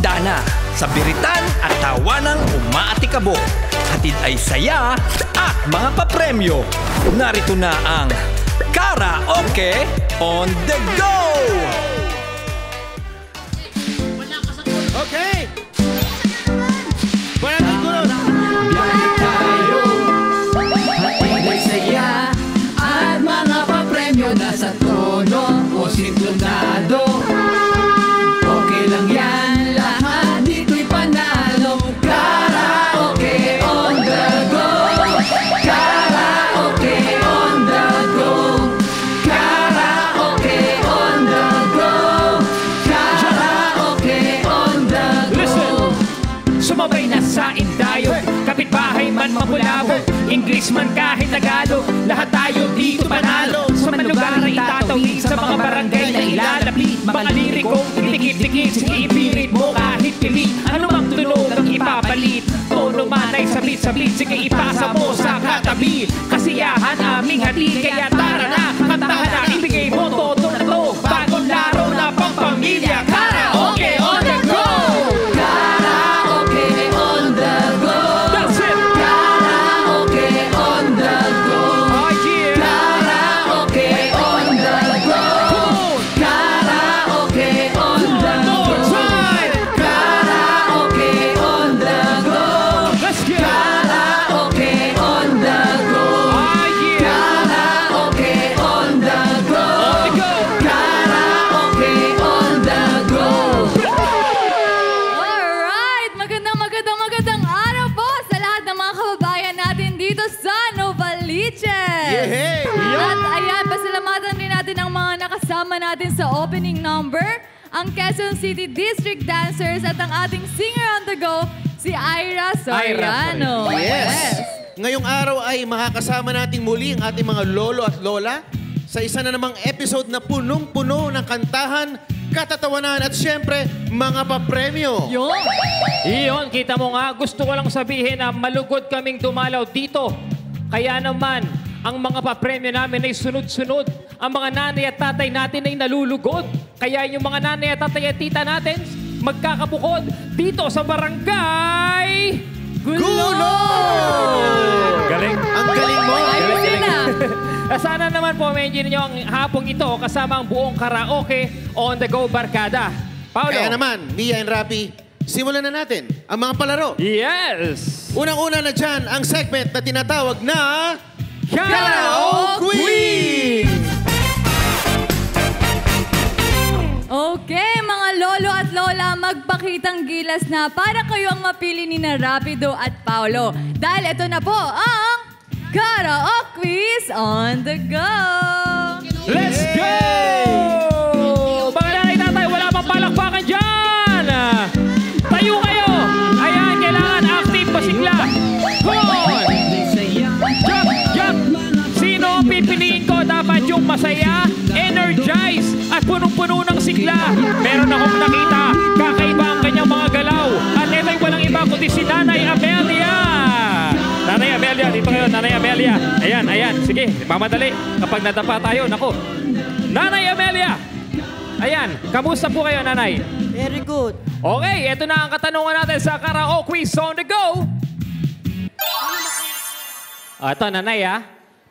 Handa na sa biritan at tawanang umaatikabo. Hatid ay saya at mga papremyo. Narito na ang Karaoke on the Go! Okay! Buwan natin gulo! Biyahe tayo, hatid ay saya, at mga papremyo na sa tono o sintonado. Okay lang yan, lahat dito'y panalo. Karaoke on the go. Karaoke on the go. Karaoke on the go. Karaoke on the go. Listen! Sumabay na sa indayo, kapitbahay man mapulabog, English man kahit Tagalog, lahat tayo dito panalo. Sa mga lugar ay itatawid, sa mga barangay na ilalapit, mga lirikong dikit-dikit, sige ipirit mo kahit pilit. Ano mang tunog ang ipapalit, tono man ay sablit-sablit, sige ipasa mo sa katabi. Kasiyahan aming hati, kaya tara na, kantahan na, ibigay mo todo na to, bagong laro na pang-pamilya. Karaoke on the go! Karaoke on the go. That's it! Karaoke on the go. Oh yeah! Karaoke on the go. Karaoke on the go. More time! Karaoke on the go. Let's get it! Karaoke on the go. Oh yeah! Karaoke on the go. On the go! Karaoke on the go. Alright! Magandang araw po sa lahat ng mga kababayan natin dito sa Novaliches! Yehey! At ayan, pasalamatan din natin ang mga nakasama natin sa opening number, ang Quezon City District Dancers at ang ating singer on the go, si Ira Soriano. Yes! Ngayong araw ay makakasama nating muli ang ating mga lolo at lola sa isa na namang episode na punong-puno ng kantahan, katatawanan at syempre, mga papremyo. Yun! Iyon, kita mo nga, gusto ko lang sabihin na malugod kaming dumalaw dito. Kaya naman, ang mga papremyo namin ay sunod-sunod. Ang mga nanay at tatay natin ay nalulugod. Kaya yung mga nanay at tatay at tita natin, magkakabukod dito sa barangay... Gulo! Galing. Ang galing mo! Ayun sila! Sana naman po medyo ninyo ang hapong ito kasama ang buong Karaoke on the Go Barkada. Paolo. Kaya naman, Mia and Rapi, simulan na natin ang mga palaro. Yes! Unang-una na dyan ang segment na tinatawag na... Karaoke Queen! Okay, mga lolo at lola, magpakitang gilas na para kayo ang mapili ni na Rapido at Paolo. Dahil ito na po ang Karaoke Quiz on the Go! Let's go! Mga nanay tatay, wala pang palakpakan dyan! Tayo kayo! Ayan, kailangan active pasigla. Come on! Jump, jump! Sino ang pipiliin ko? Dapat yung masaya, energize, at punong-puno ng sigla. Meron akong nakita, kakaiba ang kanyang mga galaw. At ito'y walang iba kundi si Nanay Amelia. Nanay Amelia, dito kayo, Nanay Amelia. Ayan, ayan, sige, mamadali. Kapag nadapa tayo, naku. Nanay Amelia! Ayan, kamusta po kayo, Nanay? Very good. Okay, ito na ang katanungan natin sa Karaoke Quiz on the Go. Ito, Nanay,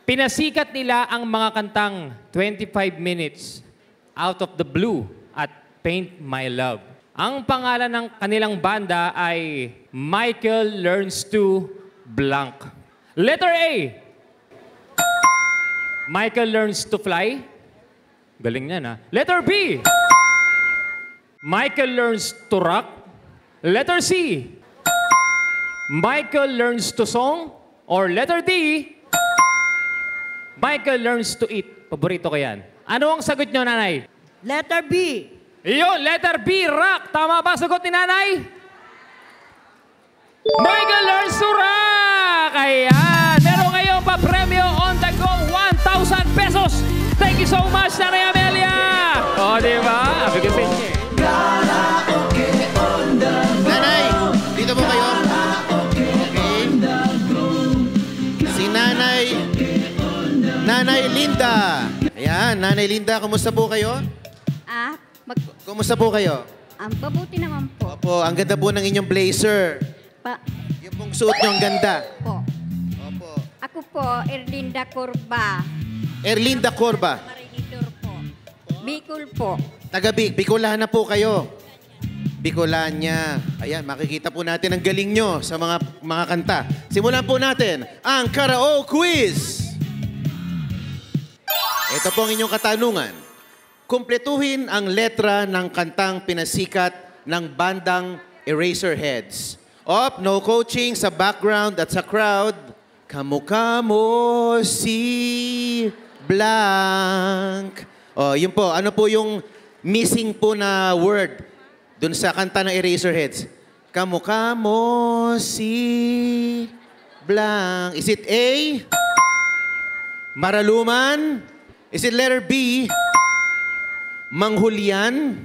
pinasikat nila ang mga kantang 25 Minutes, Out of the Blue, at Paint My Love. Ang pangalan ng kanilang banda ay Michael Learns to Blank. Letter A. Michael Learns to Fly. Galing niyan, ha? Letter B. Michael Learns to Rock. Letter C. Michael Learns to Song. Or letter D. Michael Learns to Eat. Paborito ko yan. Ano ang sagot nyo, Nanay? Letter B. Iyon, letter B, rock. Tama ba sagot ni Nanay? Michael Learns to Rock! Ayan. Meron ngayong pa-premyo on the go, 1,000 pesos. Thank you so much, Nanay Amelia! O, diba? Abigay sa inyo. Karaoke on the go. Nanay, dito po kayo. Okay. Si Nanay Linda. Ayan, Nanay Linda, kumusta po kayo? Ah, Kumusta po kayo? Ang pabuti naman po. Opo, ang ganda po ng inyong blazer. Yung pong suot nyo, ang ganda. Po. Opo. Ako po, Erlinda Corba. Erlinda Corba. Marinidor po. Bicol po. Bicolana po kayo. Bicolania. Ayan, makikita po natin ang galing nyo sa mga kanta. Simulan po natin ang Karaoke Quiz. Ito po ang inyong katanungan. Kumpletuhin ang letra ng kantang pinasikat ng bandang Eraserheads. No coaching sa background at sa crowd. Kamukha mo si blank. Yun po. Ano po yung missing po na word dun sa kanta ng Eraserheads? Kamukha mo si blank. Is it A? Maraluman? Is it letter B? Manghulian?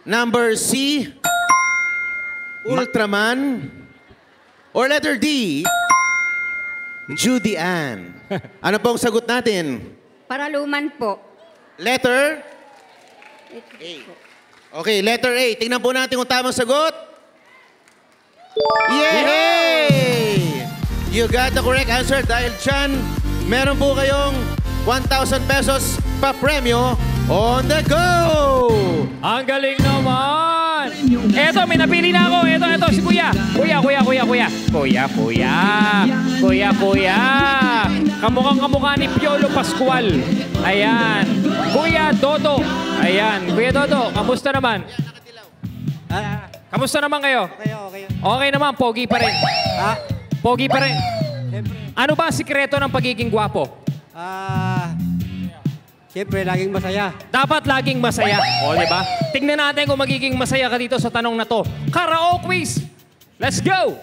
Number C? Ultraman? Or letter D? Judy Ann? Ano pong sagot natin? Paraluman po. Letter? A. Okay, letter A. Tingnan po natin kung tamang sagot. Yay! You got the correct answer. Dahil dyan, meron po kayong 1,000 pesos pa premyo on the go! Ang galing naman! Eto, may napili na ako. Eto, si Kuya. Kuya. Kamukha ni Piolo Pascual. Ayan. Kuya Dodo. Ayan. Kuya Dodo, kamusta naman? Kamusta naman kayo? Okay. Okay naman, pogi pa rin. Pogi pa rin. Siyempre. Ano ba ang sikreto ng pagiging gwapo? Siyempre, laging masaya. Dapat laging masaya. O, di ba? Tingnan natin kung magiging masaya ka dito sa tanong na to. Karaoke quiz! Let's go!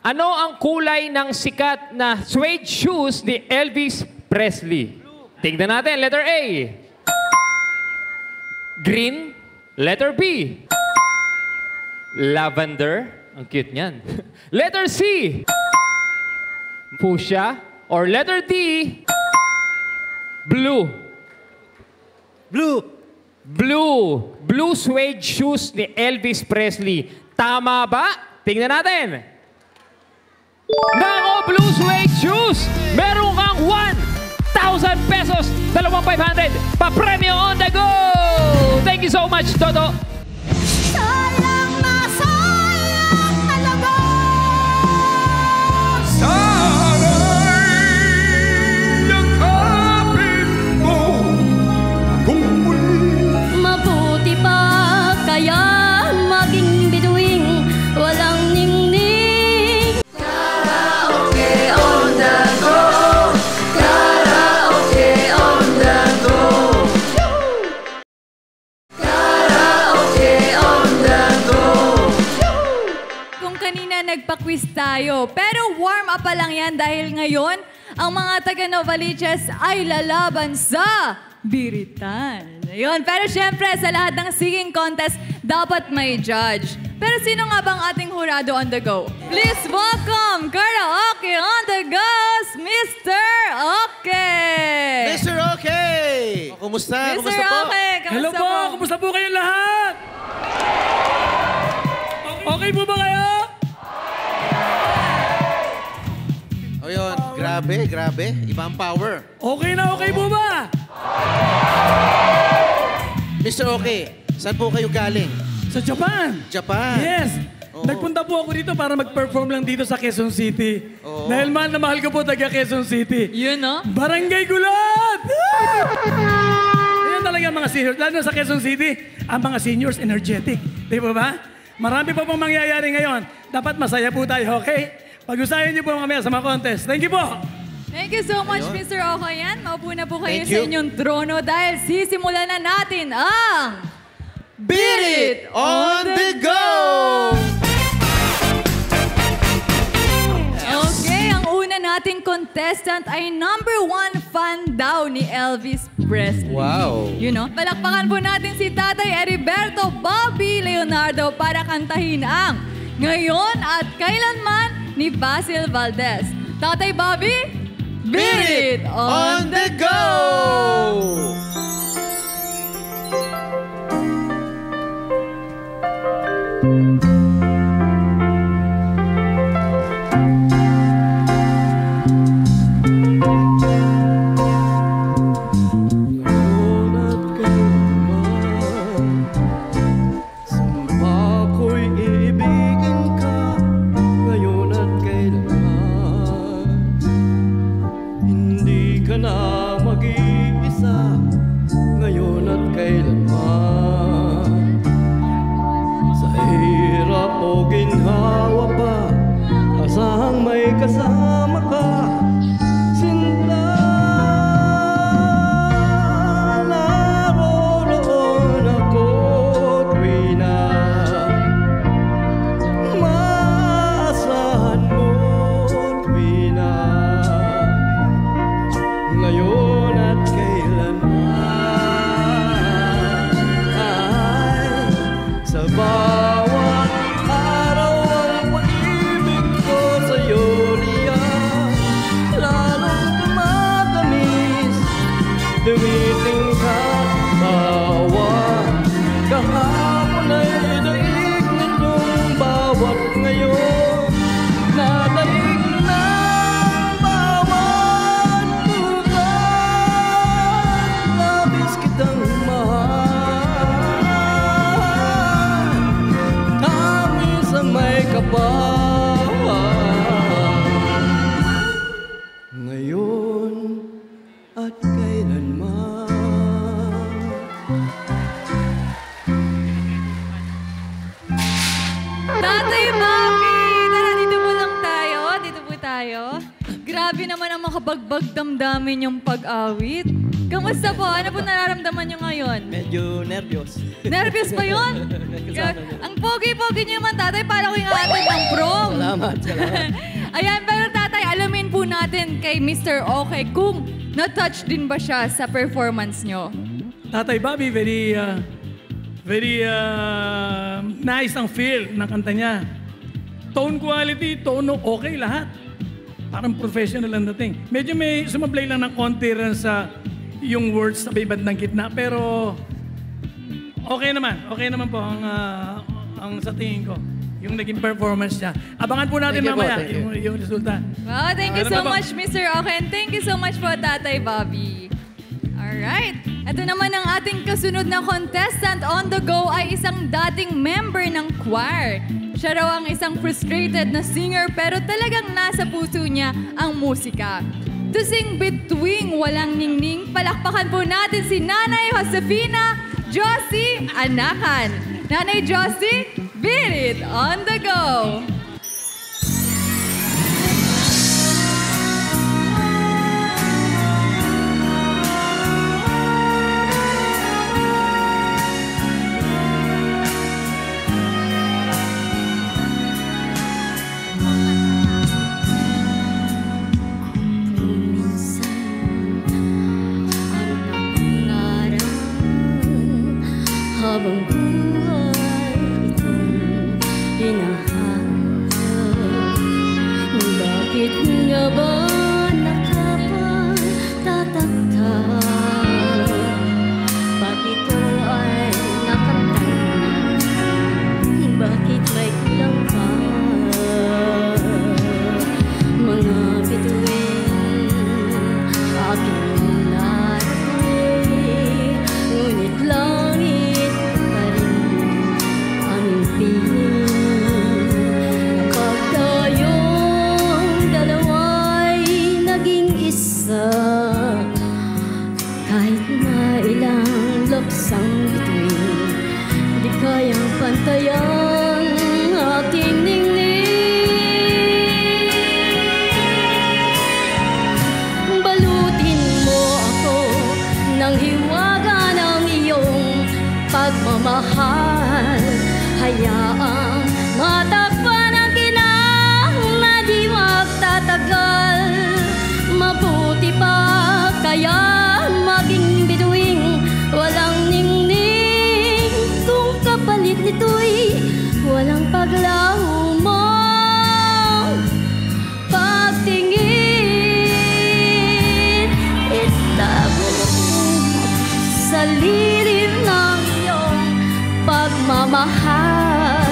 Ano ang kulay ng sikat na suede shoes ni Elvis Presley? Tingnan natin. Letter A. Green. Letter B. Lavender. Ang cute niyan. Letter C. Fuchsia. Or letter D. Blue. Blue suede shoes ni Elvis Presley. Tama ba? Tingnan natin. Nako, blue suede shoes! Meron kang 1,000 pesos, 2,500 pa-premyo on the go! Thank you so much, Toto. Sayang na sayang talaga. Mabuti pa kaya maging bituing walang ningning. Karaoke on the go. Karaoke on the go. Karaoke on the go. Kung kanina nagpa-quiz tayo, pero warm up pa lang yan dahil ngayon, ang mga taga-Novaliches ay lalaban sa Biritan. Ayun. Pero syempre, sa lahat ng singing contest, dapat may judge. Pero sino nga bang ating hurado on the go? Please welcome Karaoke on the go, Mr. Okay! Mr. Okay! Kumusta? Mr. Kumusta po? Okay, Hello po! Kumusta po kayong lahat? Okay po ba kayo? O yun, grabe. Ibang power. Okay na okay po ba? Mr. Okay, saan po kayo galing? Sa Japan. Japan. Yes. Oo. Nagpunta po ako dito para mag-perform lang dito sa Quezon City. Oo. Dahil mahal na mahal ko po taga Quezon City. Yun, no? Barangay Gulat! Yan talaga ang mga seniors. Lalo na sa Quezon City, ang mga seniors energetic. Di ba ba? Marami pa pong mangyayari ngayon. Dapat masaya po tayo, okay? Pag-usayan niyo po mamaya sa mga contest. Thank you po! Thank you so much, Mr. Okayan. Maupo na po kayo Thank sa you. inyong trono dahil sisimulan na natin ang Beat It on the Go! Okay, ang una nating contestant ay #1 fan daw ni Elvis Presley. Wow. You know, palakpakan po natin si Tatay Heriberto Bobby Leonardo para kantahin ang Ngayon at Kailanman ni Basil Valdez. Tatay Bobby, Beat It on the Go! umiting katawa. Kahapon ay daig ninyong bawat ngayon. Nadaig ng bawat bukas. Labis kitang mahal. Kami sa may kapal. Ngayon at kailanman. Tatay Bobby! Tara, dito po lang tayo. Dito po tayo. Grabe naman ang makabagbag damdamin yung pag-awit. Kamusta po? Ano po nararamdaman nyo ngayon? Medyo nervyos. Nervous pa yun? Ang pogi-pogi nyo naman, tatay. Parang ko yung atay ng prom. Salamat. Ayan, pero tatay, alamin po natin kay Mr. Okay kung na-touch din ba siya sa performance nyo. Tatay Bobby, very nice ang feel ng kanta niya. Tone quality, tono, okay lahat. Parang professional ang dating. Medyo may sumablay lang ng konti rin sa yung words sa may bandang gitna. Pero okay naman. Okay naman po ang sa tingin ko. Yung naging performance niya. Abangan po natin mamaya yung resulta. Wow, thank you so much, Mr. Okay. And thank you so much po, Tatay Bobby. Alright. Ito naman ang ating kasunod na contestant on the go ay isang dating member ng choir. Siya raw ang isang frustrated na singer pero talagang nasa puso niya ang musika. To sing between walang ningning, palakpakan po natin si Nanay Josefina Josie Anakan. Nanay Josie, beat it on the go! Habang buhay itong hinahanap, bakit nga ba nakapagtataktak? Pag ito ay nakatanda, bakit may kulang pa? Mga bituin aking narating, ngunit langit pa rin ang piling. Kapag tayong dalawa'y naging isa, kahit na ilang laksang bituin, di kayang pantayan aking ningning. Balutin mo ako ng hiwaga ng iyong pagmamahal. Hayaang matakpan ang kinang na di magtatagal. Mabuti pa kaya maging bituing walang ningning, kung kapalit nito'y walang paglaho mo. Pagtingin, itago sa lilim ng iyong pagmamahal.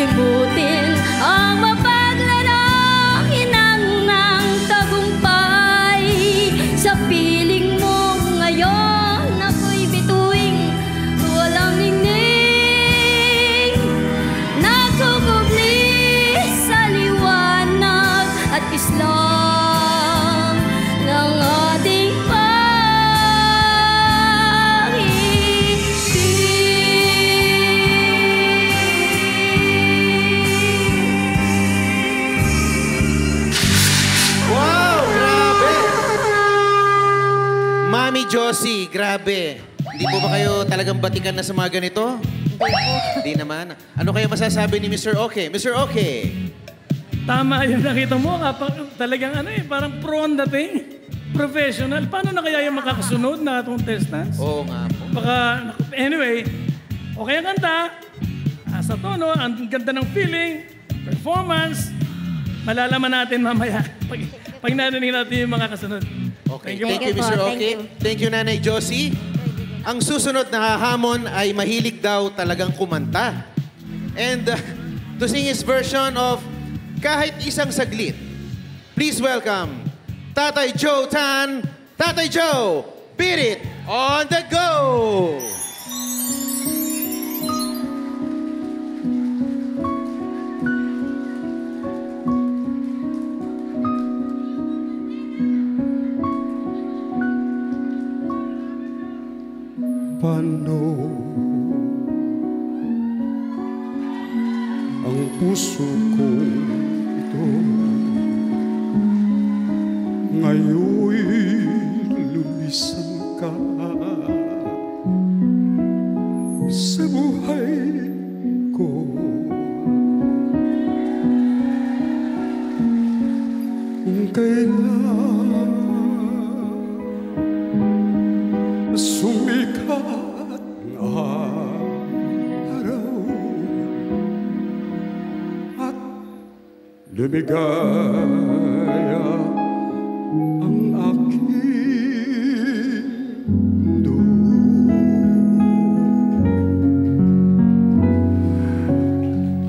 Limutin ang mapaglalang inang ng tagumpay. Sa piling mo ngayon ako'y bituing walang ningning, nagkukubli sa liwanag at islam ng ating Wow! Grabe! Mami Josie, grabe. Hindi po ba kayo talagang batikan na sa mga ganito? Hindi naman. Ano kaya masasabi ni Mr. Okay? Mr. Okay! Tama yung nakita mo. Talagang parang pro ang dating. Professional. Paano na kaya yung makakasunod na contestants? Oo nga po. Baka, anyway, okay ang kanta. Sa tono, ang ganda ng feeling, performance. Malalaman natin mamaya pag narinig natin yung mga kasunod. Okay. Thank Thank you, you po, Mr. thank Okay. you. Thank you, Nanay Josie. Ang susunod na hahamon ay mahilig daw talagang kumanta. And to sing his version of Kahit Isang Saglit, please welcome Tatay Joe Tan. Tatay Joe, beat it on the go! Paano ang puso ko ito ngayon'y lumisan ka sa buhay ko. Kung kailan sumikat ang araw at lumigaya ang aking mundo.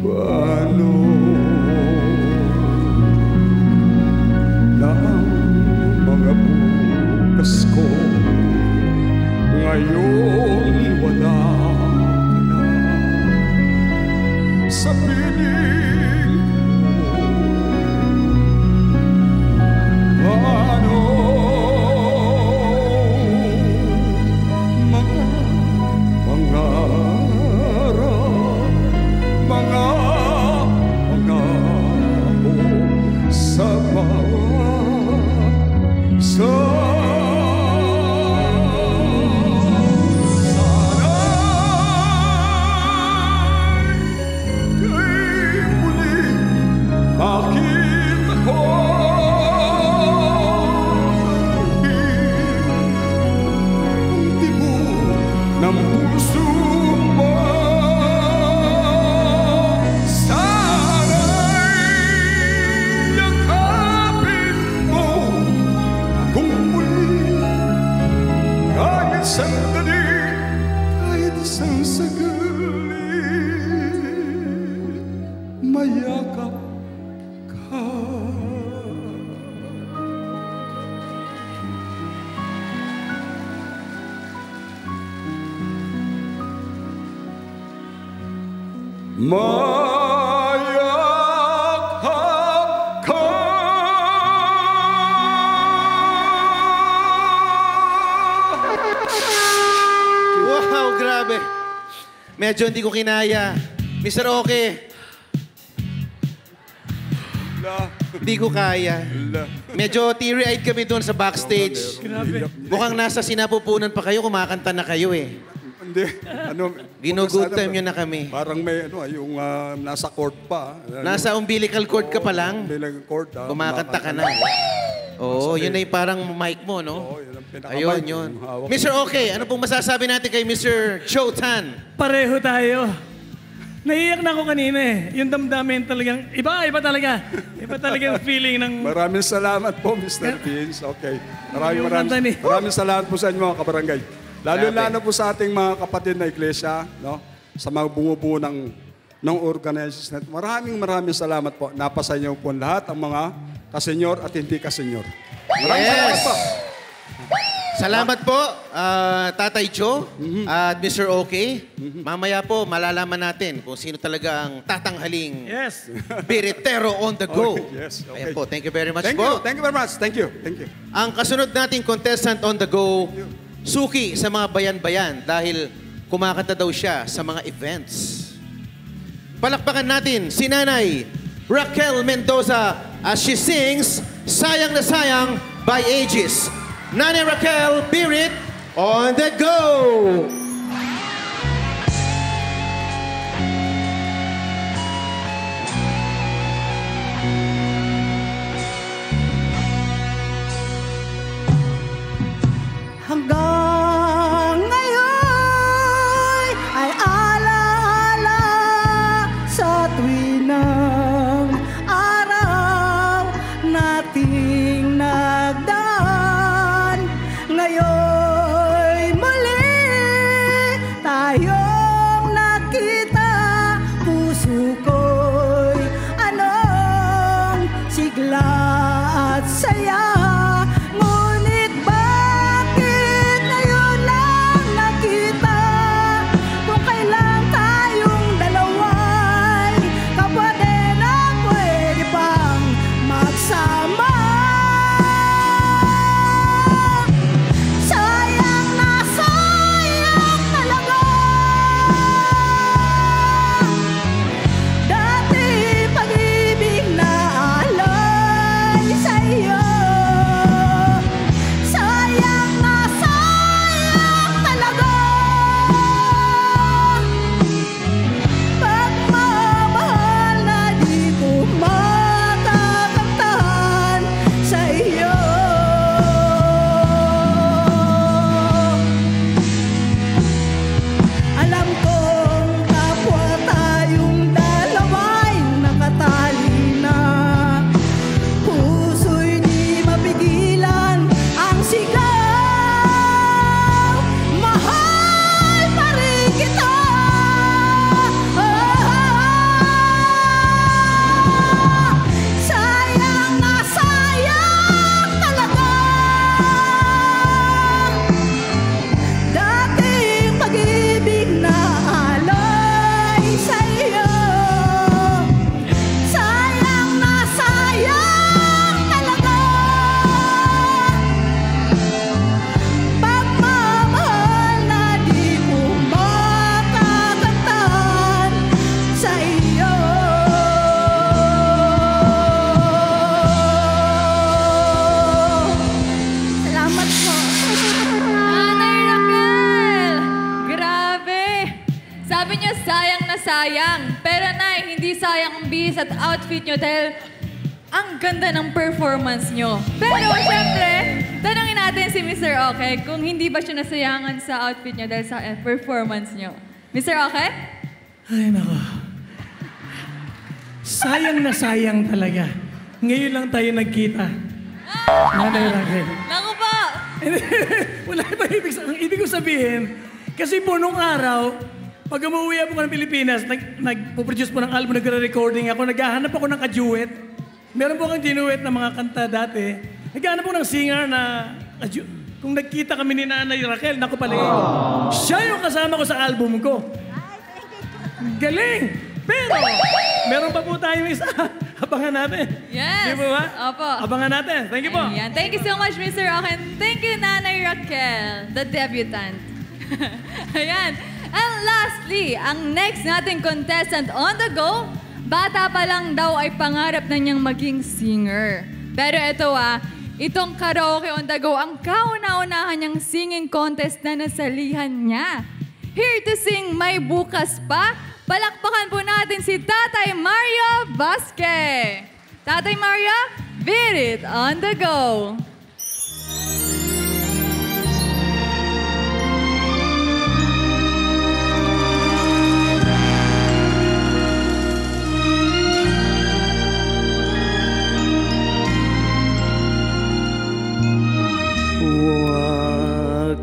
Paano na ang mga bukas ko ngayon wala ka na sa piling ko. Paano mga pangarap, mga pangako sa bawat bakit ako ang tibo ng puso mo? Sana'y yakapin mo kung muli kahit sandali, kahit isang saglit mayakap ka. Mayakap ka. Wow, grabe. Medyo hindi ko kinaya. Mr. Okay, hindi ko kaya. Medyo teary-eyed kami doon sa backstage. Mukhang nasa sinapupunan pa kayo, kumakanta na kayo eh. Hindi. Ano, Gino-good time nyo na kami. Parang may ano, yung nasa court pa. Nasa umbilical cord ka pa lang, Umbilical court. kumakanta ka na. Oo, yun ay parang mic mo, no? Oo, yun ang pinaka-mic. Ayun, yun. Yung hawak. Mr. Okay, ano pong masasabi natin kay Mr. Joe Tan? Pareho tayo. Naiiyak na ako kanina eh. Yung damdamin talagang, iba talaga. Iba talaga yung feeling ng... Maraming salamat po, Mr. Vince. Okay. Yung kanta ni- Maraming salamat po sa inyo, mga kabarangay. Lalo-lalo po sa ating mga kapatid na iglesia, no? Sa mga bumubuo ng organization. Maraming salamat po. Napasa niyo po lahat ang mga kasenyor at hindi kasenyor. Maraming salamat po. Salamat po, Tatay Joe at Mr. Okay. Mamaya po, malalaman natin kung sino talaga ang tatanghaling Yes. biritero on the go. Okay, yes, okay. Ayan po, thank you very much Thank po. you. Thank you very much. Thank you. Thank you. Ang kasunod nating contestant on the go, suki sa mga bayan-bayan dahil kumakanta daw siya sa mga events. Palakpakan natin si Nanay Raquel Mendoza as she sings Sayang na Sayang by Aegis. Nanay Raquel, beat it on the go! Hanggang ngayon ay alaala sa tuwinang araw nating nagdaan. sayang. Pero Nay, hindi sayang ang bihis at outfit nyo dahil ang ganda ng performance nyo. Pero syempre, tanongin natin si Mr. Oke kung hindi ba siya nasayangan sa outfit nyo dahil sa performance nyo. Mr. Oke? Ay, nako. Sayang na sayang talaga. Ngayon lang tayo nagkita. Nanay Raquel. Naku po! Wala ba ibig ko sabihin? Kasi po nung araw, pag umuwi ako ng Pilipinas, nagpo-produce po ng album, nagre-recording ako, naghahanap ako ng ka-duet. Meron po akong dinuet na mga kanta dati. Naghahanap po ng singer na kung nagkita kami ni Nanay Raquel, naku pala siya yung kasama ko sa album ko. Galing! Pero, meron pa po tayong isa. Abangan natin. Yes. Di ba ba? Opo. Abangan natin. Thank you po. Ayan. Thank you so much, Mr. Oken. Thank you, Nanay Raquel, the debutant. Ayan. And lastly, ang next nating contestant on the go, bata pa lang daw ay pangarap na niyang maging singer. Pero ito itong Karaoke on the Go, ang kauna-unahan niyang singing contest na nasalihan niya. Here to sing May Bukas Pa, palakpakan po natin si Tatay Mario Vasque. Tatay Mario, beat it on the go.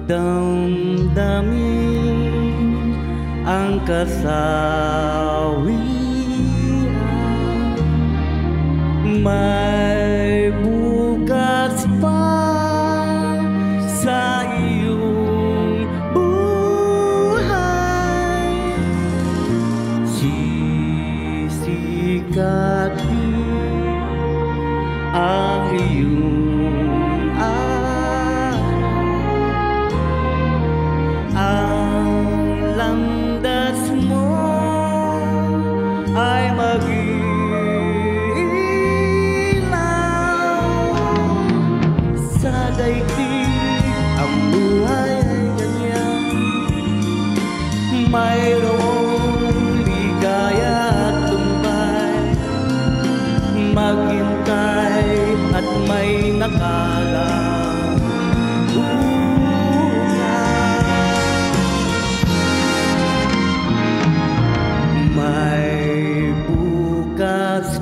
Damdamin ang kasawian, may bukas pa sa iyong buhay. Sisikatin ang iyong ay mag-ilaw sa daigdig. Ang buhay ay ganyan, mayroong ligaya at tumbay. Maghintay at may nakalang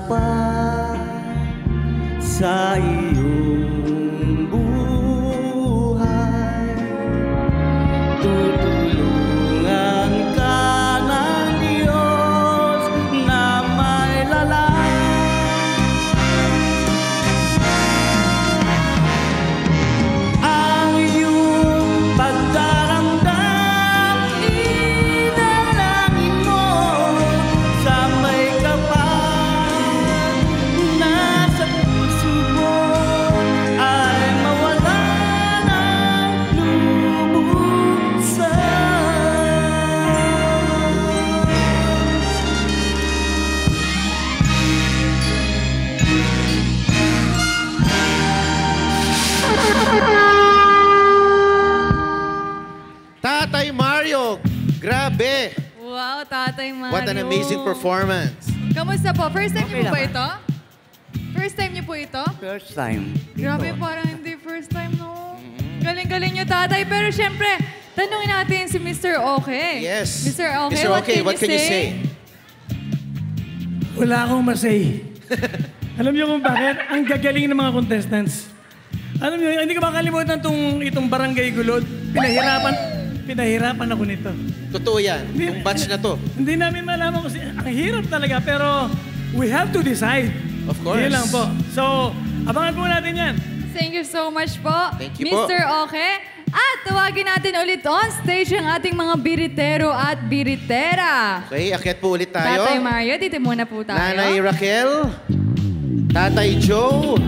pa sa iyong buhay. Tutulungan ka ng Diyos na may lalay. Ang iyong pagdaramdam, inalangin mo sa may kapal. Tatay Mario, grabe! Wow, Tatay Mario. What an amazing performance. Kamusta po? First time niyo po ba ito? First time niyo po ito? First time. Grabe, parang hindi first time, no? Galing-galing niyo, Tatay. Pero syempre, tanungin natin si Mr. Oke. Yes. Mr. Oke, Mr. Oke, what can you say? Wala akong masay. Alam niyo kung bakit? Ang gagaling ng mga contestants. Alam niyo, hindi ko makalimutan itong Barangay Gulod. Pinahirapan ako nito. Totoo yan. Yung batch na to. Hindi namin malaman kasi ang hirap talaga. Pero we have to decide. Of course. Yun lang po. So, abangan po natin yan. Thank you so much po, Thank you po. Mr. Oke. At tawagin natin ulit on stage ang ating mga biritero at biritera. Okay, akyat po ulit tayo. Tatay Mario, dito muna po tayo. Nanay Raquel, Tatay Joe,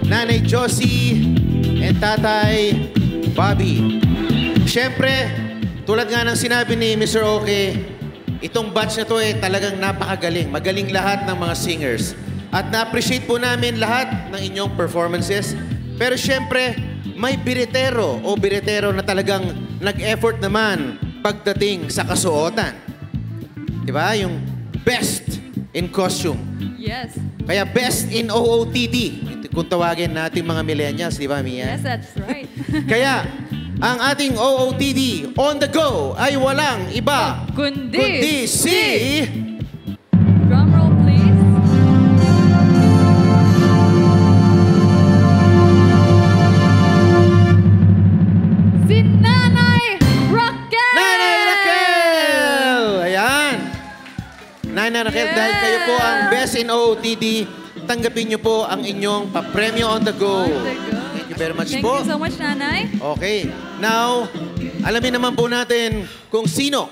Nanay Josie, and Tatay Bobby. Siyempre, tulad nga ng sinabi ni Mr. Oke, itong batch na to talagang napakagaling. Magaling lahat ng mga singers. At na-appreciate po namin lahat ng inyong performances. Pero siyempre, may biritero o biritero na talagang nag-effort naman pagdating sa kasuotan. Di ba? Yung best in costume. Yes. Kaya best in OOTD. Kung tawagin natin mga millennials, di ba, Mia? Yes, that's right. Kaya, ang ating OOTD on the go ay walang iba Kundi si... Drum roll, please. Si Nanay Raquel! Nanay Raquel! Ayan. Nanay Raquel, dahil kayo po ang best in OOTD, tanggapin niyo po ang inyong papremyo on the go. Thank you very much Thank po. you so much, Nanay. Okay. Now, alamin naman po natin kung sino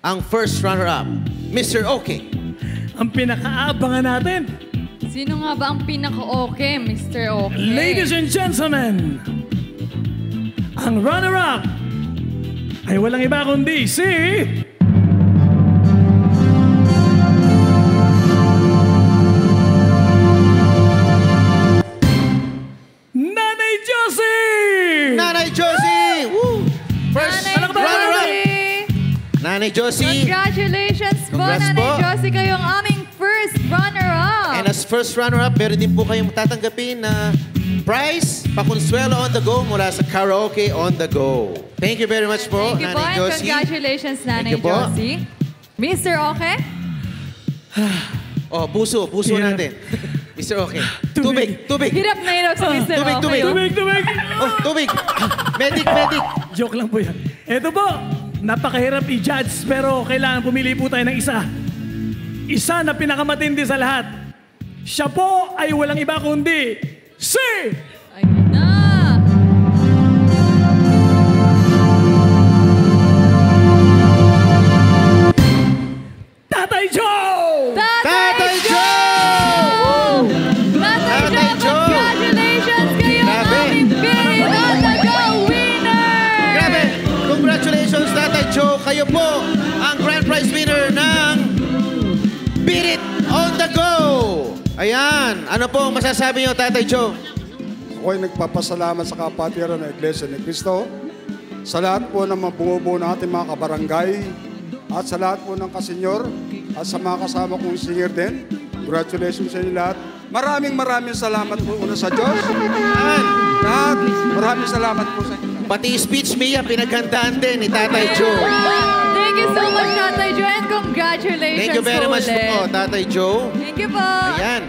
ang first runner-up. Mr. Okay. Ang pinakaabangan natin. Sino nga ba ang pinaka-okay, Mr. Okay? Ladies and gentlemen, ang runner-up ay walang iba kundi si... Nanay Josie! Nanay Josie! Woo! First Nanay runner-up. Josie! Nanay Josie. Congratulations po, Congrats Nanay po. Josie, kayong aming first runner-up. And as first runner-up, meron din po kayong tatanggapin na prize, pakonsuelo on the go mula sa Karaoke on the go. Thank you very much po, Thank you po, Nanay and Josie. congratulations, Nanay you po. Josie. Mr. Okay? Oh, puso natin. Mr. Okay. Tubig. Hirap na hirap sa Mr. Tubig, Okay. Tubig! Oh, tubig. Medic. Joke lang po yan. Ito po, napakahirap i-judge pero kailangan pumili po tayo ng isa. Isa na pinakamatindi sa lahat. Siya po ay walang iba kundi si... Ayun na. Tatay Joe! Tatay Joe! Tatay Joe, congratulations kayo ang Grabe. aming Birit on the Go winner! Grabe! Congratulations, Tatay Joe. Kayo po ang grand prize winner ng Beat It on the Go! Ayan. Ano po ang masasabi niyo, Tatay Joe? Ako ay nagpapasalamat sa kapatiran ng Iglesia ni Cristo, sa lahat po ng mga bumubuo ng ating mga kabarangay, at sa lahat po ng kasenyor, at sa mga kasama kong singer din. Congratulations sa inyo lahat. Maraming salamat po una sa Diyos. Lahat, maraming salamat po sa inyo. Pati speech, Mia, pinaghandaan din ni Tatay Joe. Thank you so much, Tatay Joe, and congratulations Thank you very much ulit. po, Tatay Joe. Thank you po. Ayan.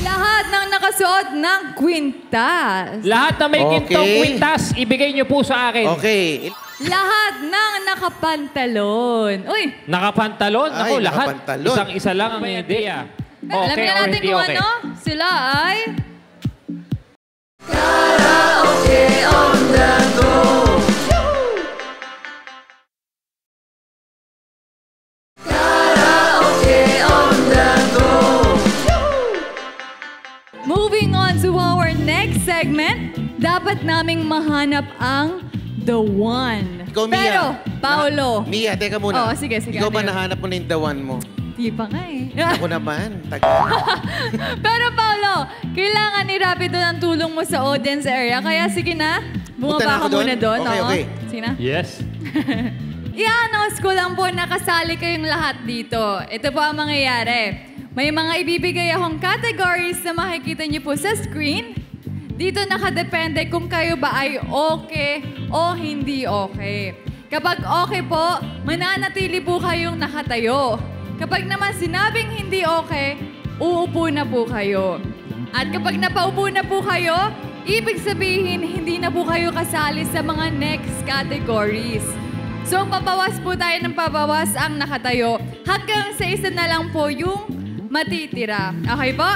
Lahat ng nakasuot ng kwintas. Lahat na may Okay. gintong kwintas, ibigay niyo po sa akin. Okay. Lahat ng nakapantalon. Uy, Nakapantalon? Ay, Ako, lahat. nakapantalon. Isang-isa lang ang hindi. alam Okay na or natin hindi kung okay? ano. Sila ay... Karaoke on the go. Karaoke on the go. Moving on to our next segment, dapat naming mahanap ang the one. Ikaw, Mia. Pero, Paolo. Mia, teka muna. Oo, sige. Ikaw ba ano yun? nahanap mo na yung dawan mo? Di pa nga eh. Ako naman. Tagal. Pero Paolo, kailangan ni Rapido ng tulong mo sa audience area. Kaya sige na, Punta na bumaba ako ka muna doon. Okay, oo. okay. Sige na. Yes. I-announce ko lang po, nakasali kayong lahat dito. Ito po ang mangyayari. May mga ibibigay akong categories na makikita niyo po sa screen. Dito nakadepende kung kayo ba ay okay o hindi okay. Kapag okay po, mananatili po kayong nakatayo. Kapag naman sinabing hindi okay, uupo na po kayo. At kapag napaupo na po kayo, ibig sabihin hindi na po kayo kasali sa mga next categories. So, pabawas po tayo ng pabawas ang nakatayo. Hanggang sa isa na lang po yung matitira. Okay po?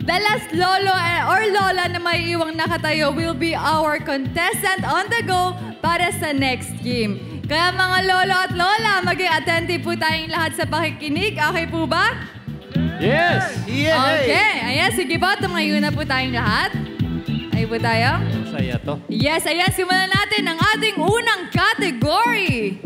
The last lolo or lola na may iwang nakatayo will be our contestant on the go para sa next game. Kaya mga lolo at lola, maging attentive po tayong lahat sa pakikinig. Okay po ba? Yes! Okay. Ayan, sige po. Tumayo na po tayong lahat. Ay po tayo. Saya to. Yes, ayan. Simulan natin ang ating unang category.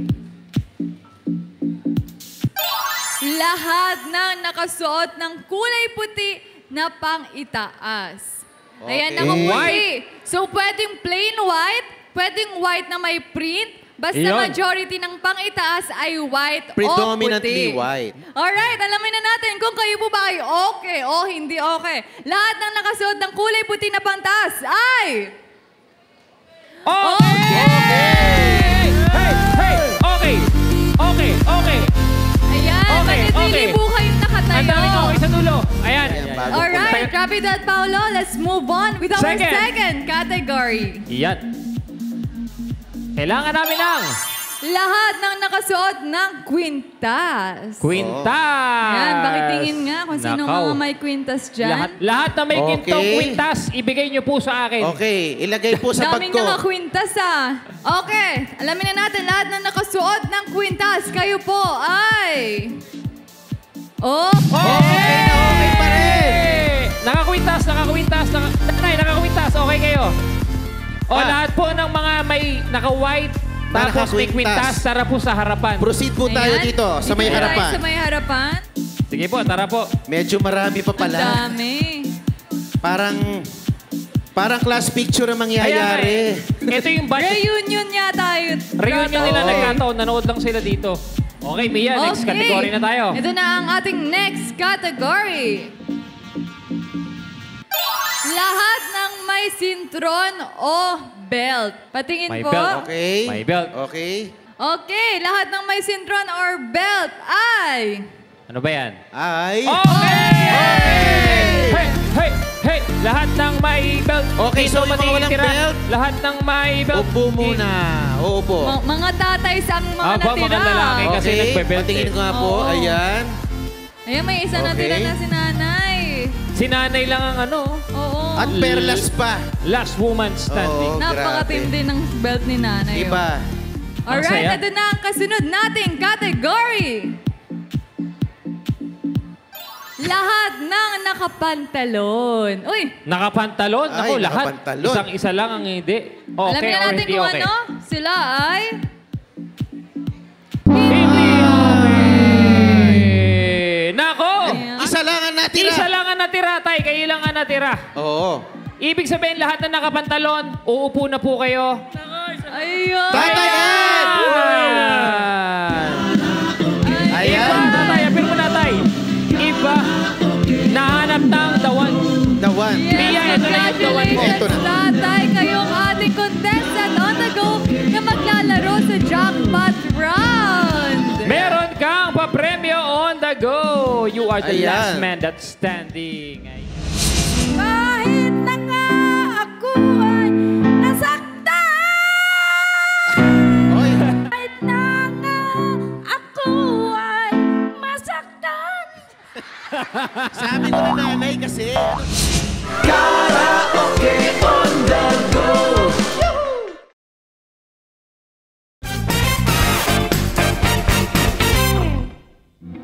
Lahat ng nakasuot ng kulay puti na pang-itaas. Ayan, Okay. nakaputi. So, pwedeng plain white, pwedeng white na may print, Basta Iyon. majority ng pang-itaas ay white Predominantly o puti. white. Alright, alamin na natin kung kayo po ba ay okay o hindi okay. Lahat ng nakasuot ng kulay puti na pantas ay... Okay! Hey! Hey! Okay! Okay! Okay! Ayan, Okay, manitili okay. po kayong nakatayo. Ang daming okay sa dulo. Ayan. Alright, copy that, Paolo. Let's move on with our Second. second category. Yan. Kailangan namin ng Lahat ng nakasuot ng kwintas. kwintas. Yan, pakitingin nga kung sino Nakaw. mga may kwintas dyan. Lahat na may Okay. gintong kwintas, ibigay niyo po sa akin. Okay, ilagay po sa Daming bag ko. nakakwintas ah. Okay, alamin na natin lahat ng nakasuot ng kwintas. Kayo po ay... Okay pa rin. Nakakwintas. Nanay, nakakwintas. Okay kayo. O lahat po ng mga may naka-white, tapos may nakakwintas. kwintas, tara po sa harapan. Proceed po tayo Ayan. dito sa may Dito tayo harapan. sa may harapan. Sige po, tara po. Medyo marami pa Ang pala. dami. Parang class picture ang mangyayari. Ito yung budget. Reunion yata yun. Reunion nila nagkataon. Nanood lang sila dito. Okay, Mia, next category na tayo. Ito na ang ating next category. Lahat ng may sintron o belt. Patingin May po. belt. Okay. May belt. Okay. Okay, lahat ng may sintron or belt ay... Ano ba yan? Ay. Okay! Hey! Lahat ng may belt. Okay, so yung mga walang matitira. belt? Lahat ng may belt. Upo muna. Uupo. Mga tatay ang mga Aba, natira. mga lalaki kasi Okay, nagbe-belt patingin ko nga po. Oo. Ayan. Ayan, may isa Okay. natira na si nanay. Si nanay lang ang ano. Oo. At perlas pa. Last woman standing. Oo. Napakatindi ng belt ni nanay. oh. Iba. Alright, saya. ito na ang kasunod nating category. Lahat ng nakapantalon. Uy, Nakapantalon? Ay, Ako, lahat. nakapantalon. Isang-isa lang ang hindi. Okay alam na or natin hindi kung okay? ano. Sila ay... Hindi okay! Nako! Isa lang ang natira. Isa lang ang natira, tay. Kayo lang ang natira. Oo. Ibig sabihin, lahat na nakapantalon, uupo na po kayo. Ayun! Tatay Ed! Iba, tatay. Apir mo na, tay. Iba, nahanap ng dawan. The one. Mia, ito na yung dawan mo. Ito na. Tatay, kayong ating contestant on the go na maglalaro sa jackpot round. Meron kang papremyo on the go. You are the Ayan. last man that's standing. Kahit na nga ako ay nasaktan. Oy. Kahit na nga ako ay masaktan. Sabi ko na nanay kasi. Karaoke on the go.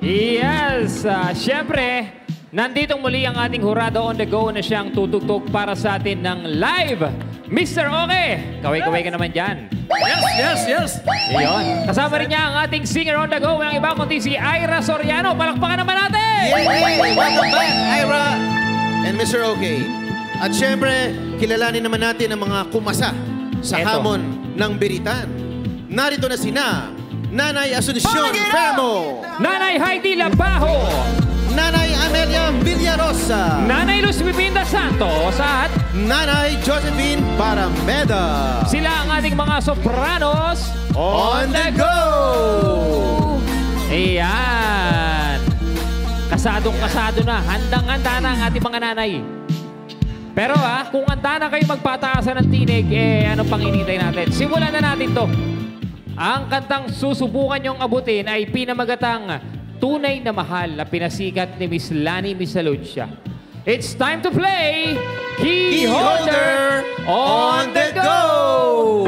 Yes! Siyempre, nandito muli ang ating hurado on the go na siyang tutugtog para sa atin ng live. Mr. Oke! Kaway-kaway ka naman dyan. Yes. Iyon. Kasama rin niya ang ating singer on the go, ang iba kundi si Ira Soriano. Palakpakan naman natin! Yay! Welcome back, Ira and Mr. OK. At syempre, kilalanin naman natin ang mga kumasa sa Eto. hamon ng biritan. Narito na sina Nanay Asuncion Fermo, Nanay Heidi Labajo, Nanay Amelia Villarosa, Nanay Luz Bibinda Santos at Nanay Josephine Parameda. sila ang ating mga sopranos On the go! Ayan. Kasadong-kasado na. Handang-handa na ang ating mga nanay. Pero kung handa na kayo magpataasan ng tinig, ano pang inintay natin? Simulan na natin to. Ang kantang susubukan nyong abutin ay pinamagatang Tunay na Mahal na pinasikat ni Miss Lani Misaluncia. It's time to play Key Holder on the go!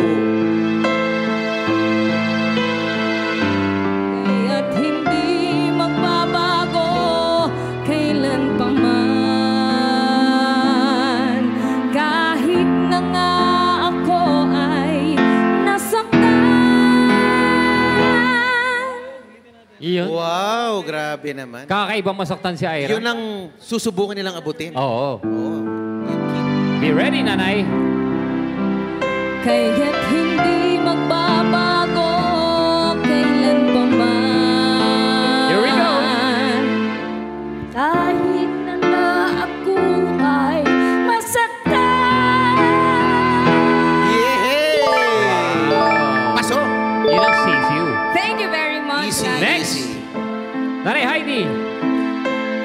Kaya't hindi magbabago kailan pa man. Kahit na nga ako ay nasaktan. Iyon. Wow, grabe naman. Kakaibang masaktan si Ira. Yun ang susubukan nilang abutin. Oo. Oo. Be ready, nanay. Kaya't hindi magbabago Nanay Heidi.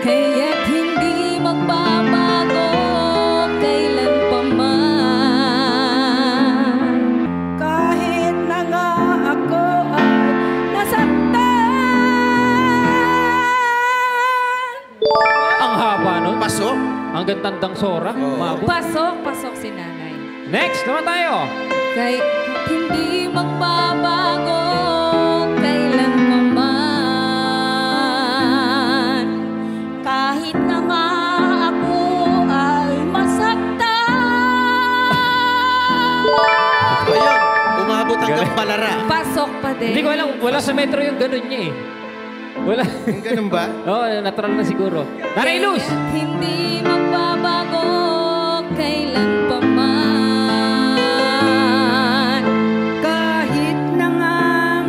Kaya't hindi magbabago kailan pa man. Kahit na nga ako ay nasaktan. Ang haba nun. Pasok. Hanggang tandang sora. Umabot. Pasok si nanay. Next, naman tayo. Kaya't hindi magbabago kailan pa man. Kahit na nga ako ay masaktan. Ayun, umabot hanggang palara. Pasok pa din. Hindi ko alam, wala sa metro yung ganun niya eh. Wala. Yung ganun ba? Oo, natural na siguro. Nanay Luz! Kaya't hindi magbabago kailan pa man. Kahit na nga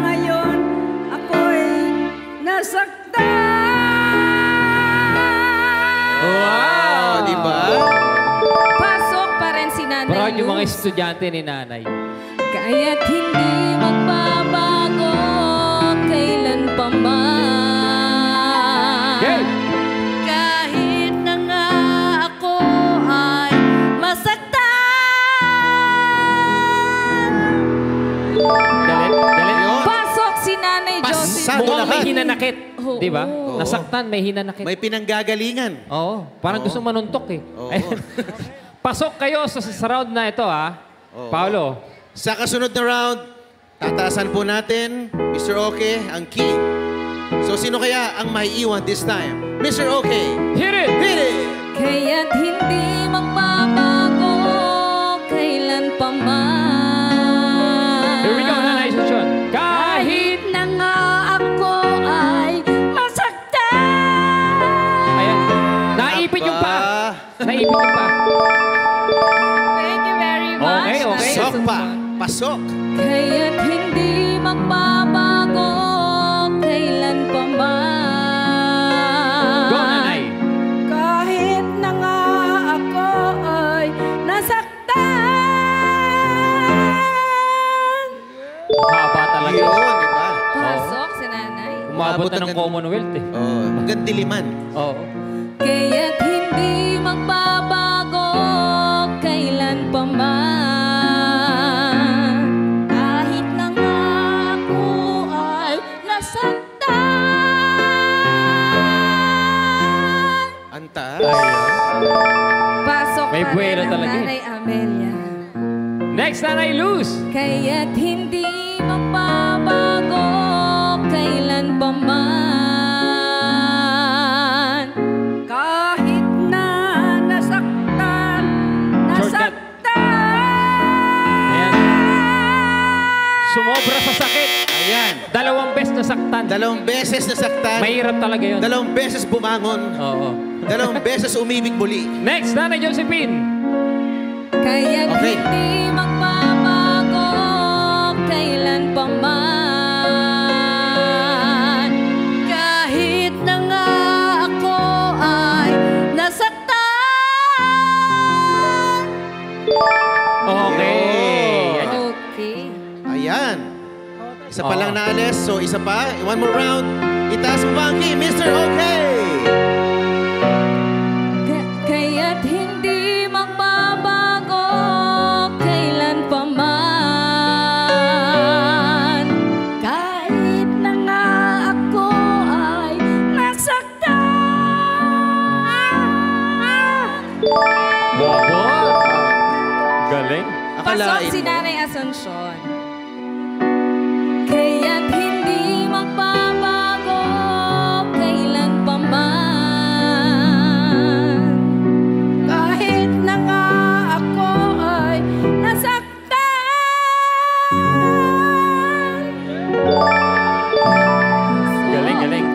ngayon ako'y nasaktan. Wow! Di ba? Pasok pa rin si Nanay Proud yung mga Luz. estudyante ni nanay. Kaya't hindi magbabago kailan pa man. Girl! Kahit na nga ako ay masaktan. Galit, galit. Ayun. Pasok si Nanay Josie. Pasado Mukhang may lahat. hinanakit. Oo. Di ba? Oo. Nasaktan, may hinanakit. May pinanggagalingan. Oo. Parang gusto manuntok eh. Oo. Ayun. Pasok kayo sa round na ito ha. Oo. Paolo. Sa kasunod na round, tataasan po natin, Mr. Okay, ang key. So, sino kaya ang maiiwan this time? Mr. Okay, Hit it! hit it! Kaya't hindi magbabago kailan pa man. Here we go, Nanay Susun. Kahit... Kahit na nga ako ay masaktan. Ayan. Naipit yung pa. Naipit yung pa. Thank you very much. Okay, okay. Pasok pa. Pasok. Kaya't hindi magbabago kailan pa man. Go, Nanay. Kahit na nga ako ay nasaktan. Haba talaga. Yun, di ba? Pasok si Nanay. Umabot na ng hanggang- Commonwealth eh. Oh, hanggang diliman. Oo. Kaya't hindi magbabago kailan pa man. Kahit na nga ako ay nasaktan. Anta. Pasok May pa buwelo rin ang talaga eh. Nanay Amelia. Next, Nanay Luz. Kaya't hindi magbabago kailan pa man. Kahit na nasaktan, Shortcut. nasaktan. Ayan. Sumobra sa sakit. Ayan. 2 beses nasaktan. 2 beses nasaktan. Mahirap talaga yun. 2 beses bumangon. Oo. 2 beses umibig muli. Next, Nanay Josephine. Kaya't Okay. hindi magbabago kailan pa man. Kahit na nga ako ay nasaktan. Okay. Ayan. Okay. Ayan. Isa pa lang naalis. So, isa pa. One more round. Itaas mo ba ang key, Mr. Okay? Kaya't hindi magbabago kailan pa man. Kahit na nga ako ay nasaktan. Bobo. Galing. Pasok si Nanay Asuncion. Kaya't hindi magbabago kailan pa man. Kahit na nga ako ay nasaktan. Galing, galing.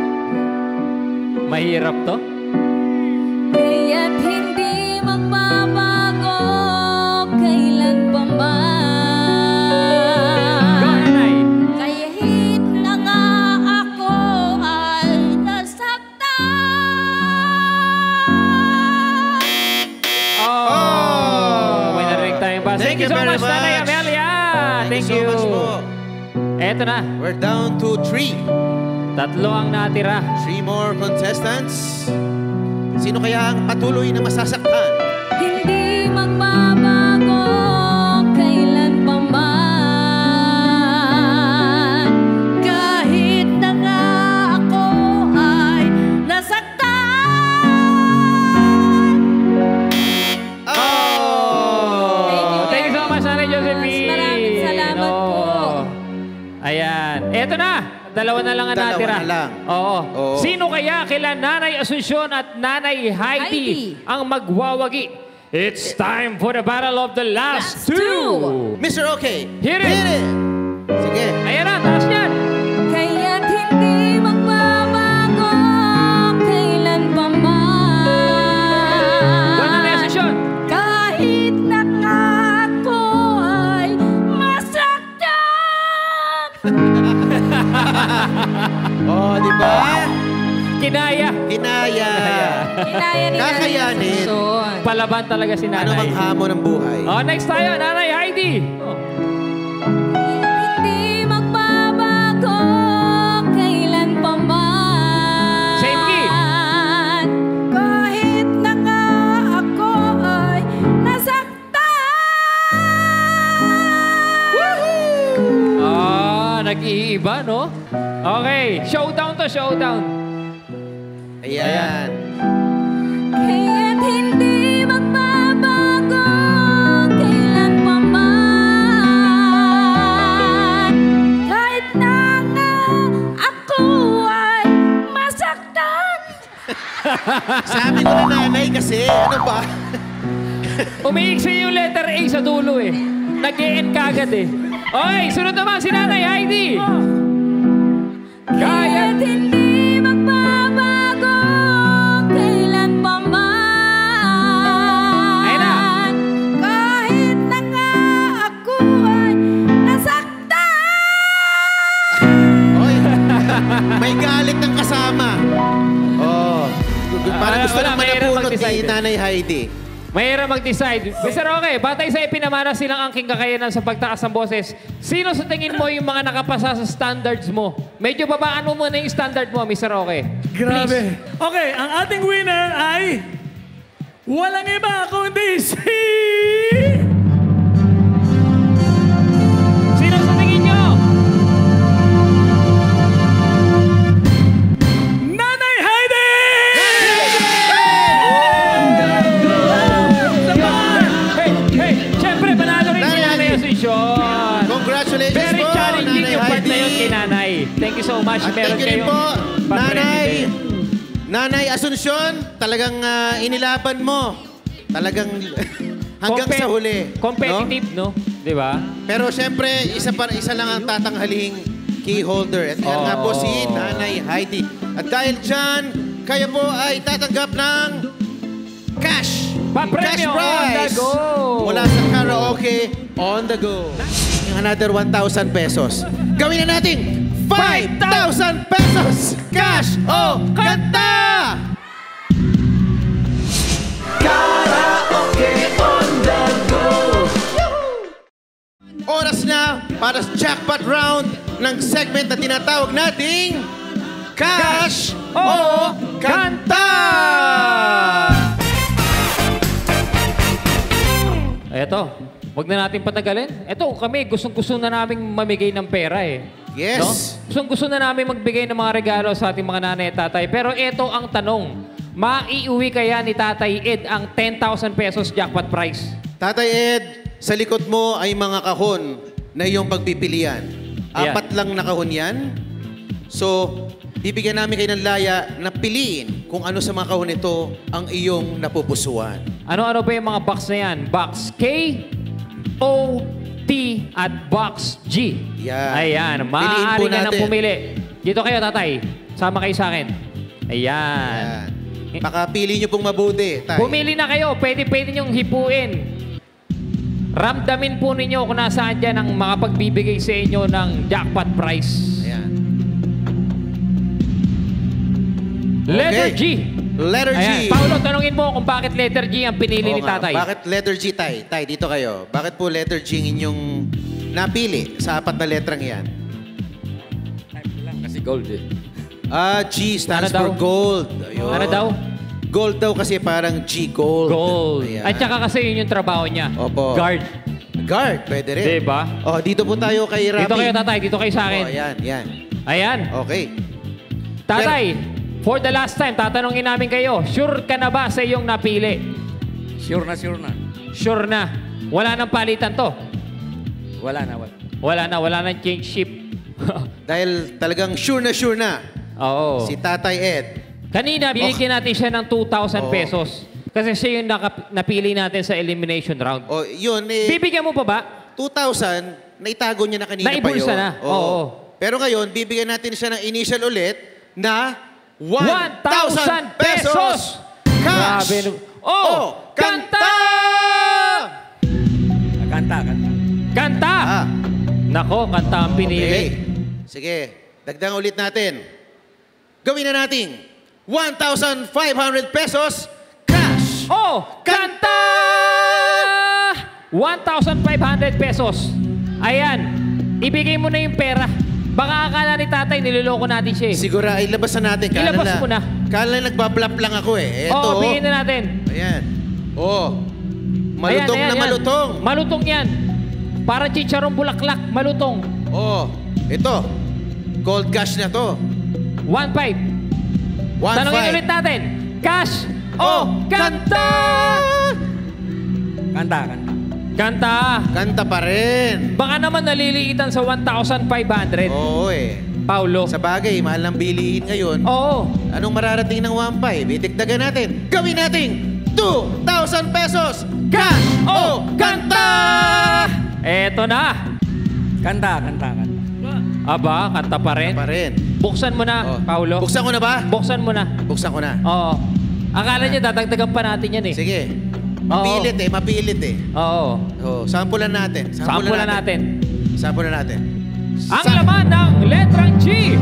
Mahirap to. Kaya't hindi magbabago kailan pa man. Go, Nanay. Kahit na nga ako ay nasaktan. Oh! May narinig tayong bus. Thank you so very much, Nanay much. Amelia. Thank so you. much po. Eto na. We're down to 3. Tatlo ang natira. 3 more contestants. Sino kaya ang patuloy na masasaktan? Hindi magbabago kailan pa man. Kahit na nga ako ay nasaktan. Oh! Thank you so much, Nanay Josephine. Maraming salamat po. Ayan. Eto na. Dalawa na lang ang Dalawa natira. na lang. Oo. Oo. Sino kaya kila Nanay Asuncion at Nanay Heidi ang magwawagi? It's time for the battle of the last two. Mr. Okay. Hit it. Sige. Ayan na, taas yan. Kaya't hindi magbabago kailan pa man. Doon, Nanay Asuncion. Kahit na nga ako ay masaktan. Oh, di ba? Kinaya. Kinaya. Kinaya ni Kakayanin. Palaban talaga si Ano Nanay. mang hamon ng buhay? Oh, next tayo, Nanay Heidi. Hindi magbabago kailan pa man. Same key. Kahit na nga ako ay nasaktan. Nag-iiba, no? Okay, showdown to, showdown. Ayan. Kaya't hindi magbabago kailan pa man. Kahit na nga ako ay masaktan. Sabi ko na nanay kasi, ano ba? Umiiksi yung letter A sa dulo eh. Nag-e-end kagad eh. Okay, sunod naman si Nanay Heidi. Kaya't hindi magbabago kailan pa man. Ayun na. Kahit na nga ako ay nasaktan. Oy, may galit ng kasama. Oh. Parang gusto wala, lang mahirap manapulot ni mag-decide. Nanay Heidi. Mahirap mag-decide. Mr. Okay, batay sa ipinamana silang angking kakayanan sa pagtaas ng boses, sino sa tingin mo yung mga nakapasa sa standards mo? Medyo babaan mo muna yung standard mo, Mr. Okay. Grabe. Okay, ang ating winner ay walang iba kundi si... Sino sa tingin nyo? Nanay Heidi! Hey, syempre, panalo rin si Nanay Nanay Heidi. Asuncion. Congratulations Very po, challenging Nanay yung part na yun Heidi. kay Nanay. Thank you so much. At Meron thank you rin kayong po, pa-premyo din. Nanay Asuncion, talagang inilaban mo. Talagang hanggang sa huli. Competitive, no? Di ba? Pero siyempre, isa lang ang tatanghaling key holder. At yan nga po si Nanay Heidi. At dahil dyan, kayo po ay tatanggap ng cash. Pa-premyo Cash prize. on the go. Mula sa karaoke on the go. Another 1,000 pesos. Gawin na natin 5,000 pesos. Cash o kanta! Karaoke on the go. Oras na para sa jackpot round ng segment na tinatawag nating Cash o Kanta! Eto, wag na natin patagalin. Eto, kami, gustong-gusto na namin mamigay ng pera eh. Yes. No? Gustong-gusto na namin magbigay ng mga regalo sa ating mga nanay at tatay. Pero eto ang tanong, maiuwi kaya ni Tatay Ed ang 10,000 pesos jackpot prize? Tatay Ed, sa likod mo ay mga kahon na iyong pagpipilian. Yeah. 4 lang na kahon yan. So, bibigyan namin kayo ng laya na piliin kung ano sa mga kahon ito ang iyong napupusuan. Ano-ano ba yung mga box na yan? Box K, O, T, at Box G. Yan. Ayan. Piliin po Maaari ka nang natin. pumili. Dito kayo, Tatay. Sama kayo sa akin. Ayan. Baka pili nyo pong mabuti, tay. Pumili na kayo. Pwede niyong hipuin. Ramdamin po ninyo kung nasaan dyan ang makapagbibigay sa inyo ng jackpot prize. Ayan. Letter Okay. G. Letter G. Ayan. Paolo, tanungin mo kung bakit letter G ang pinili Oo ni nga. Tatay. Bakit letter G, tay? Tay, dito kayo. Bakit po letter G ang inyong napili sa 4 na letrang yan? Kasi gold eh. G stands Ano for daw? gold. Ayun. Ano daw? Gold daw kasi parang G gold. Gold. Ayan. At saka kasi yun yung trabaho niya. Opo. Guard. Guard, pwede rin. Diba? Oh, dito po tayo kay Rafi. Dito kayo, tatay. Dito kayo sa akin. Oh, ayan, yan. Ayan. Okay. Tatay, for the last time, tatanungin namin kayo, sure ka na ba sa iyong napili? Sure na, sure na. Sure na. Wala nang palitan to. Wala na, wala. Wala nang change ship. Dahil talagang sure na Oo. si Tatay Ed. Kanina, binigyan natin siya ng 2,000 pesos. Kasi siya yung napili natin sa elimination round. Oh, yun eh. Bibigyan mo pa ba? 2,000, naitago niya na kanina pa yun. Naibulsa na. Oo. Pero ngayon, bibigyan natin siya ng initial ulit na 1,000 pesos! Cash! Grabe. Oh! Kanta! Kanta. Kanta! Ah. Nako, kanta ang pinili. Okay. Sige, dagdagan ulit natin. Gawin na natin 1,500 pesos cash! Oh! Kanta! 1,500 pesos. Ayan. Ibigay mo na yung pera. Baka akala ni tatay, niloloko natin siya eh. Siguro, ilabas na natin. Ilabas mo na. Kala nagbablap lang ako eh. Ito. Oo, bigyan na natin. Ayan. Oh. Malutong Ayan, na malutong. Malutong yan. Para chicharong bulaklak, malutong. Oh. Ito. Gold cash na to. 1,500. 1,500. Tanongin ulit natin. Cash o kanta? Kanta. Kanta. Kanta pa rin. Baka naman naliliitan sa 1,500. Oo eh. Paulo. Sa bagay, mahal ng bilihin ngayon. Oo. Anong mararating ng 1,500? Itigdagan natin. Gawin natin 2,000 pesos. Cash o kanta? Eto na. Kanta. Aba, kanta pa rin. Pa rin. Buksan mo na, Oh. Paulo. Buksan ko na ba? Buksan mo na. Buksan ko na. Oo. Akala niya dadagdagan pa natin yan eh. Sige. Mapilit eh, mapilit eh. Oo. Oh, sampulan natin. Sampulan natin. Sampulan natin. Ang laman ng letrang G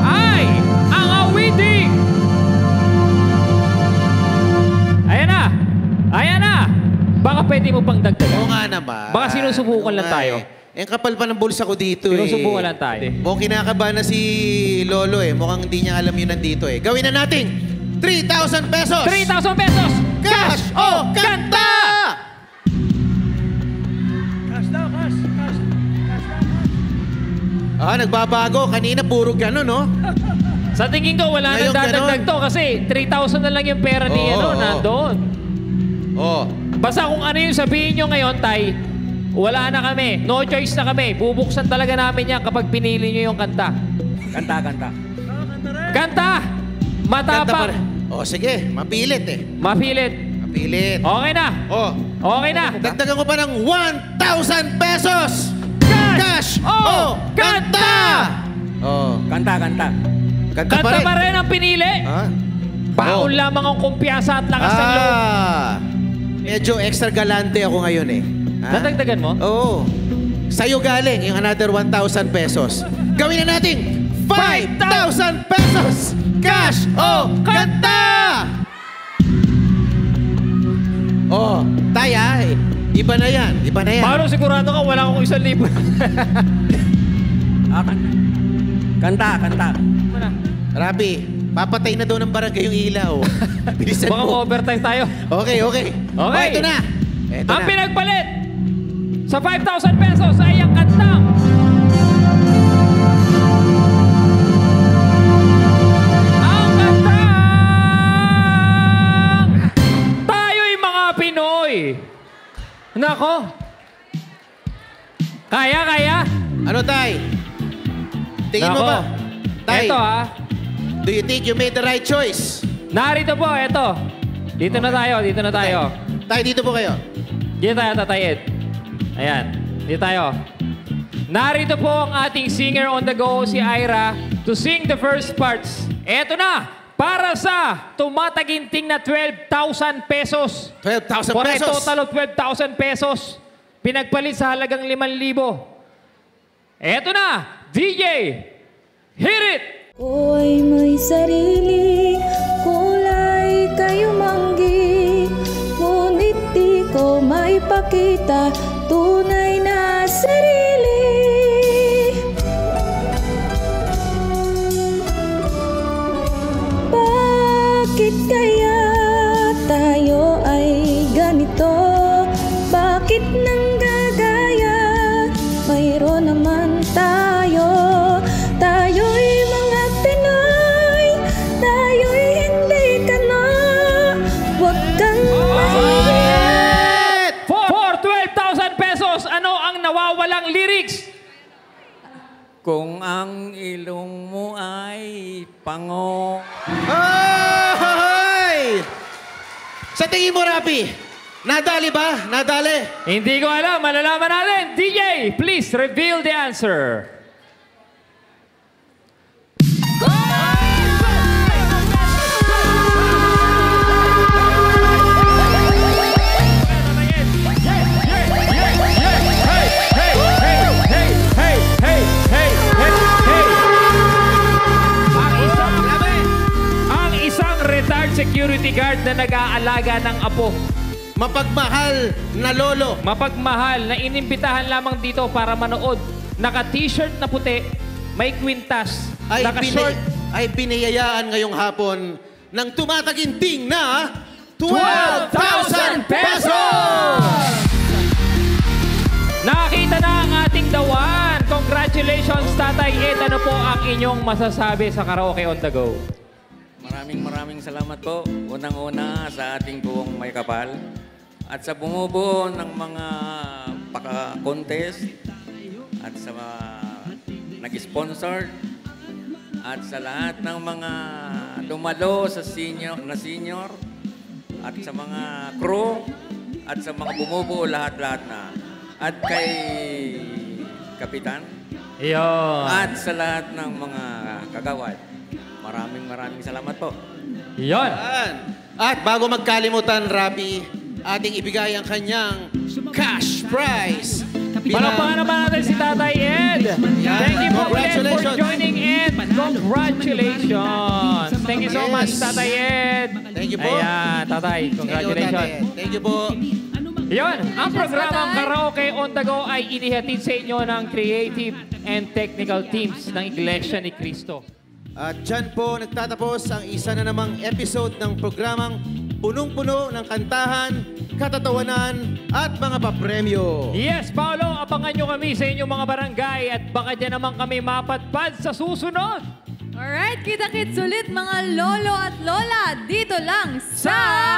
ay ang awiting. Ayan na. Ayan na. Baka pwede mo pang dagdagan. Oo nga naman. Baka sinusubukan lang tayo. Eh, kapal pa ng bulsa ko dito eh. Sinusubukan lang tayo. Mukhang kinakabahan na si Lolo eh. Mukhang hindi niya alam yun nandito eh. Gawin na natin 3,000 pesos. 3,000 pesos. Cash o kanta! Ah, nagbabago. Kanina puro gano'n, no? Sa tingin ko, wala nang Ngayon, dadagdag to kasi 3,000 na lang yung pera ni nandoon. Oh. Basta kung ano yung sabihin nyo ngayon, Tay, wala na kami. No choice na kami. Bubuksan talaga namin yan kapag pinili nyo yung kanta. Kanta. Kanta! Kanta pa Matapang! rin. Oh, sige. Mapilit eh. Mapilit. Mapilit. Okay na. Oh. Okay na. Dagdagan ko pa ng 1,000 pesos. Cash o kanta! Oh. Kanta. Kanta Kanta pa rin ang pinili. Ah. Baon lamang ang kumpiyansa at lakas ng loob. Medyo extra galante ako ngayon eh. Dadagdagan mo? Oo. Sa'yo galing yung another 1,000 pesos. Gawin na natin 5,000 pesos! Cash o kanta! Oh, Taya, iba na yan. Iba na yan. Paano sigurado ka wala akong 1,000? Kanta. Rabi, papatay na daw ng barangay yung ilaw. Bilisan Baka mo. overtime tayo. Okay. Okay. Oh, ito na. Ito Ang na. pinagpalit sa 5,000 pesos ay ang kantang Tayo'y mga Pinoy. Nako. Kaya? Ano, Tay? Tingin mo Nako. ba? Tay, Eto ha. do you think you made the right choice? Narito po, eto. Dito na tayo. Tay, dito po kayo. Dito tayo, Tatay Ed. Ayan. Dito tayo. Narito po ang ating singer on the go, si Ira, to sing the first parts. Eto na, para sa tumataginting na 12,000 pesos. 12,000 For a pesos. total of 12,000 pesos. Pinagpalit sa halagang 5,000. Eto na, DJ, hit it! Ako'y may sarili, kulay kayo manggi, ngunit di ko maipakita tunay na sarili. Ang ilong mo ay pango. Ay! Sa tingin mo, Rapi, nadali ba? Nadali? Hindi ko alam. Malalaman natin. DJ, please reveal the answer. Security guard na nag-aalaga ng apo. Mapagmahal na lolo. Mapagmahal na inimbitahan lamang dito para manood. Naka-t-shirt na puti, may kwintas, naka-short. Ay biniyayaan ngayong hapon ng tumataginting na 12,000 pesos! Nakita na ang ating dawan. Congratulations, Tatay Ed. Ano po ang inyong masasabi sa Karaoke on the Go? Maraming salamat po. Unang-una sa ating buong may kapal at sa bumubuo ng mga paka-contest at sa mga nag-sponsor at sa lahat ng mga dumalo sa senior at sa mga crew at sa mga bumubuo lahat-lahat na at kay Kapitan at sa lahat ng mga kagawad. Maraming salamat po. Yon. At bago magkalimutan, Rapi, ating ibigay ang kanyang cash prize. Palakpakan naman natin si Tatay Ed. Thank you po ulit for joining in. Congratulations. Thank you so much, Tatay Ed. Thank you po. Ayan, Tatay. Congratulations. Thank you po. Yon, ang programang Karaoke on the Go ay inihatid sa inyo ng creative and technical teams ng Iglesia ni Cristo. At dyan po nagtatapos ang isa na namang episode ng programang punong-puno ng kantahan, katatawanan at mga papremyo. Yes, Paolo, abangan nyo kami sa inyong mga barangay at baka dyan naman kami mapadpad sa susunod. Alright, kita-kits ulit mga lolo at lola dito lang sa